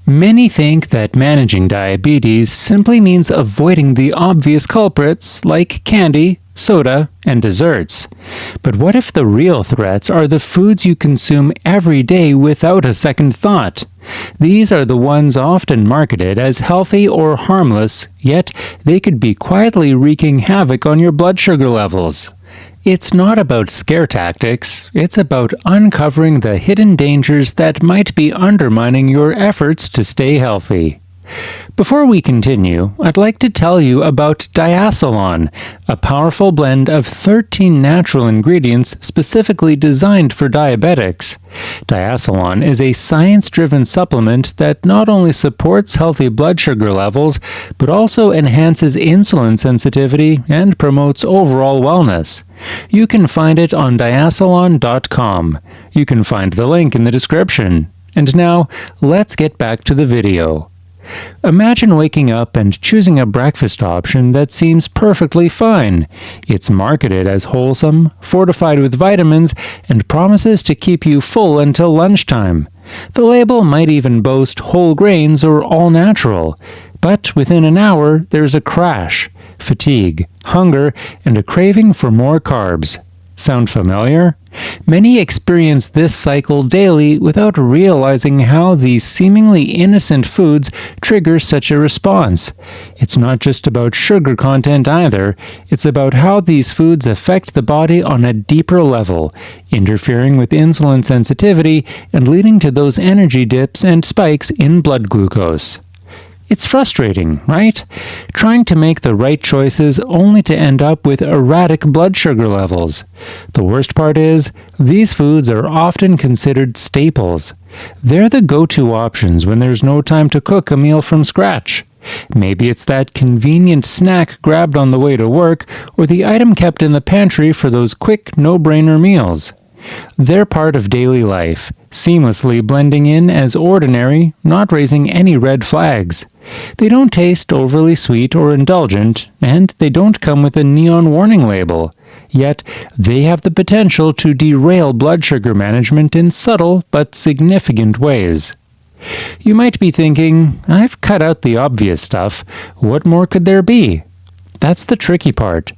Many think that managing diabetes simply means avoiding the obvious culprits like candy, soda, and desserts. But what if the real threats are the foods you consume every day without a second thought? These are the ones often marketed as healthy or harmless, yet they could be quietly wreaking havoc on your blood sugar levels. It's not about scare tactics, it's about uncovering the hidden dangers that might be undermining your efforts to stay healthy. Before we continue, I'd like to tell you about Dialon, a powerful blend of 13 natural ingredients specifically designed for diabetics. Dialon is a science-driven supplement that not only supports healthy blood sugar levels, but also enhances insulin sensitivity and promotes overall wellness. You can find it on dialon.com. You can find the link in the description. And now, let's get back to the video. Imagine waking up and choosing a breakfast option that seems perfectly fine. It's marketed as wholesome, fortified with vitamins, and promises to keep you full until lunchtime. The label might even boast whole grains or all natural. But within an hour, there's a crash, fatigue, hunger, and a craving for more carbs. Sound familiar? Many experience this cycle daily without realizing how these seemingly innocent foods trigger such a response. It's not just about sugar content either, it's about how these foods affect the body on a deeper level, interfering with insulin sensitivity and leading to those energy dips and spikes in blood glucose. It's frustrating, right? Trying to make the right choices only to end up with erratic blood sugar levels. The worst part is, these foods are often considered staples. They're the go-to options when there's no time to cook a meal from scratch. Maybe it's that convenient snack grabbed on the way to work, or the item kept in the pantry for those quick, no-brainer meals. They're part of daily life, seamlessly blending in as ordinary, not raising any red flags. They don't taste overly sweet or indulgent, and they don't come with a neon warning label. Yet, they have the potential to derail blood sugar management in subtle but significant ways. You might be thinking, I've cut out the obvious stuff. What more could there be? That's the tricky part.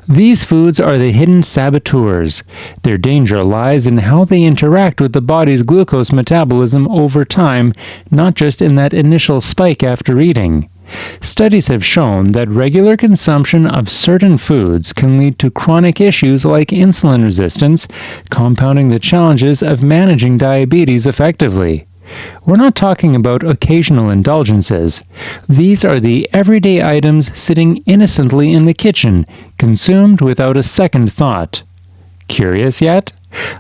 These foods are the hidden saboteurs. Their danger lies in how they interact with the body's glucose metabolism over time, not just in that initial spike after eating. Studies have shown that regular consumption of certain foods can lead to chronic issues like insulin resistance, compounding the challenges of managing diabetes effectively. We're not talking about occasional indulgences. These are the everyday items sitting innocently in the kitchen, consumed without a second thought. Curious yet?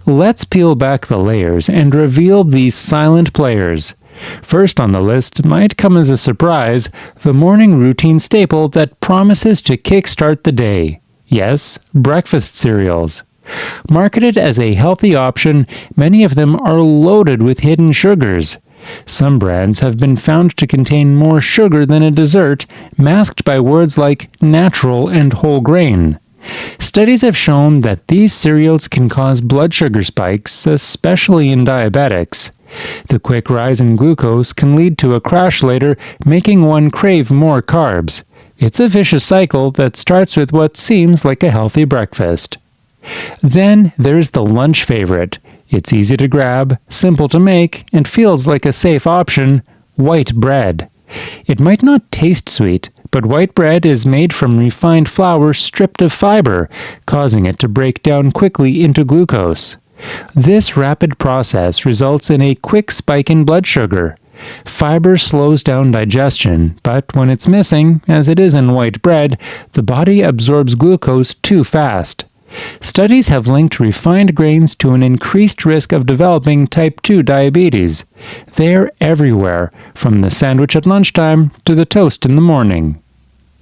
Let's peel back the layers and reveal these silent players. First on the list might come as a surprise, the morning routine staple that promises to kickstart the day. Yes, breakfast cereals. Marketed as a healthy option, many of them are loaded with hidden sugars. Some brands have been found to contain more sugar than a dessert, masked by words like natural and whole grain. Studies have shown that these cereals can cause blood sugar spikes, especially in diabetics. The quick rise in glucose can lead to a crash later, making one crave more carbs. It's a vicious cycle that starts with what seems like a healthy breakfast. Then there's the lunch favorite. It's easy to grab, simple to make, and feels like a safe option: white bread. It might not taste sweet, but white bread is made from refined flour stripped of fiber, causing it to break down quickly into glucose. This rapid process results in a quick spike in blood sugar. Fiber slows down digestion, but when it's missing, as it is in white bread, the body absorbs glucose too fast. Studies have linked refined grains to an increased risk of developing type 2 diabetes. They're everywhere, from the sandwich at lunchtime to the toast in the morning.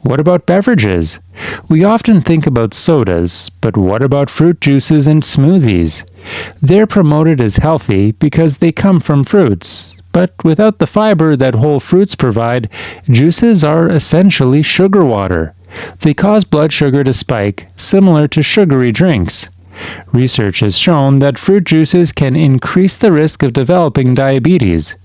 What about beverages? We often think about sodas, but what about fruit juices and smoothies? They're promoted as healthy because they come from fruits, but without the fiber that whole fruits provide, juices are essentially sugar water. They cause blood sugar to spike, similar to sugary drinks. Research has shown that fruit juices can increase the risk of developing diabetes.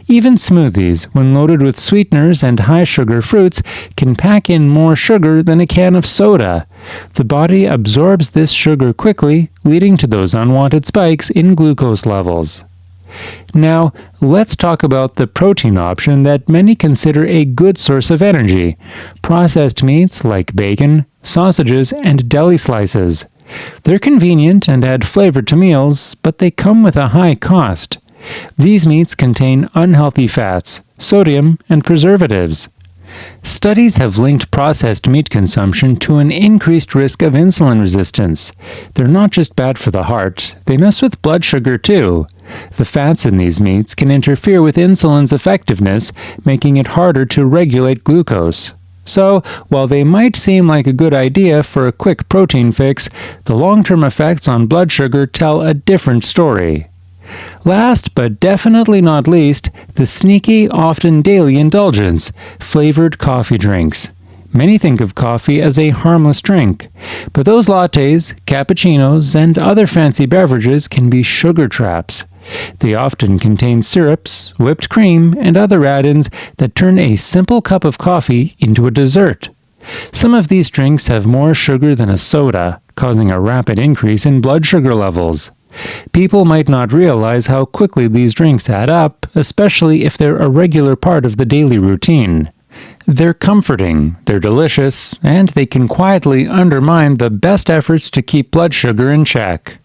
Even smoothies, when loaded with sweeteners and high-sugar fruits, can pack in more sugar than a can of soda. The body absorbs this sugar quickly, leading to those unwanted spikes in glucose levels. Now, let's talk about the protein option that many consider a good source of energy: processed meats like bacon, sausages, and deli slices. They're convenient and add flavor to meals, but they come with a high cost. These meats contain unhealthy fats, sodium, and preservatives. Studies have linked processed meat consumption to an increased risk of insulin resistance. They're not just bad for the heart, they mess with blood sugar too. The fats in these meats can interfere with insulin's effectiveness, making it harder to regulate glucose. So, while they might seem like a good idea for a quick protein fix, the long-term effects on blood sugar tell a different story. Last but definitely not least, the sneaky, often daily indulgence, flavored coffee drinks. Many think of coffee as a harmless drink, but those lattes, cappuccinos, and other fancy beverages can be sugar traps. They often contain syrups, whipped cream, and other add-ins that turn a simple cup of coffee into a dessert. Some of these drinks have more sugar than a soda, causing a rapid increase in blood sugar levels. People might not realize how quickly these drinks add up, especially if they're a regular part of the daily routine. They're comforting, they're delicious, and they can quietly undermine the best efforts to keep blood sugar in check.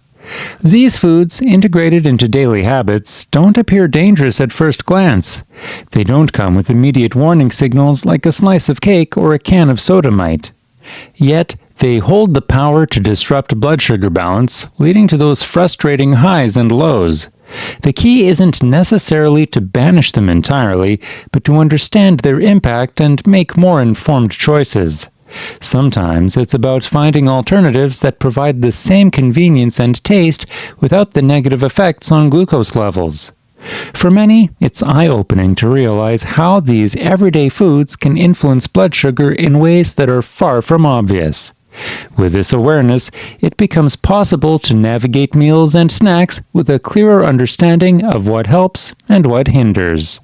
These foods, integrated into daily habits, don't appear dangerous at first glance. They don't come with immediate warning signals like a slice of cake or a can of soda might. Yet, they hold the power to disrupt blood sugar balance, leading to those frustrating highs and lows. The key isn't necessarily to banish them entirely, but to understand their impact and make more informed choices. Sometimes it's about finding alternatives that provide the same convenience and taste without the negative effects on glucose levels. For many, it's eye-opening to realize how these everyday foods can influence blood sugar in ways that are far from obvious. With this awareness, it becomes possible to navigate meals and snacks with a clearer understanding of what helps and what hinders.